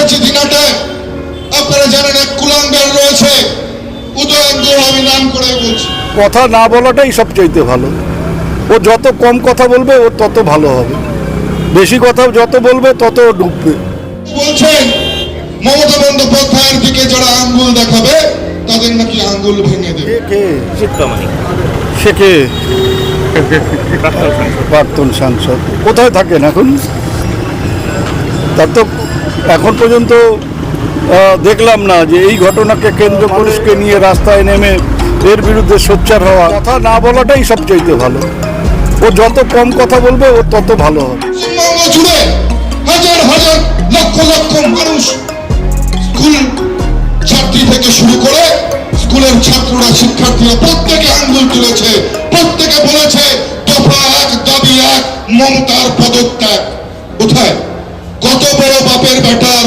করেছি দিনাটে। আপনারা জানেন এক কুলাঙ্গার রয়েছে উদয়ঙ্গ, আমি নাম করে বলছি। কথা না বলাটাই সবচাইতে ভালো। ও যত কম কথা বলবে ও তত ভালো হবে, বেশি কথা যত বলবে তত ডুববে। বলছেন মমতা বন্দ্যোপাধ্যায়ের দিকে যারা আঙ্গুল দেখাবে তাদের নাকি আঙ্গুল ভেঙে দেবে। সে কে? প্রাক্তন সাংসদ। কোথায় থাকেন এখন? তার তো এখন পর্যন্ত দেখলাম না যে এই ঘটনাকে কেন্দ্র পুলিশকে নিয়ে রাস্তায় নেমে এর বিরুদ্ধে সোচ্চার হওয়া। কথা না বলাটাই সবচাইতে ভালো। ও যত কম কথা বলবে ও তত ভালো হবে। পশ্চিমবঙ্গ জুড়ে হাজার হাজার লক্ষ লক্ষ মানুষ, স্কুল ছাত্রী থেকে শুরু করে স্কুলের ছাত্ররা, শিক্ষার্থীরা প্রত্যেকে আঙ্গুল তুলেছে, প্রত্যেকে বলেছে দফা এক, দাবি এক, মমতার পদত্যাগ। কোথায়? কত বড় বাপের বেটা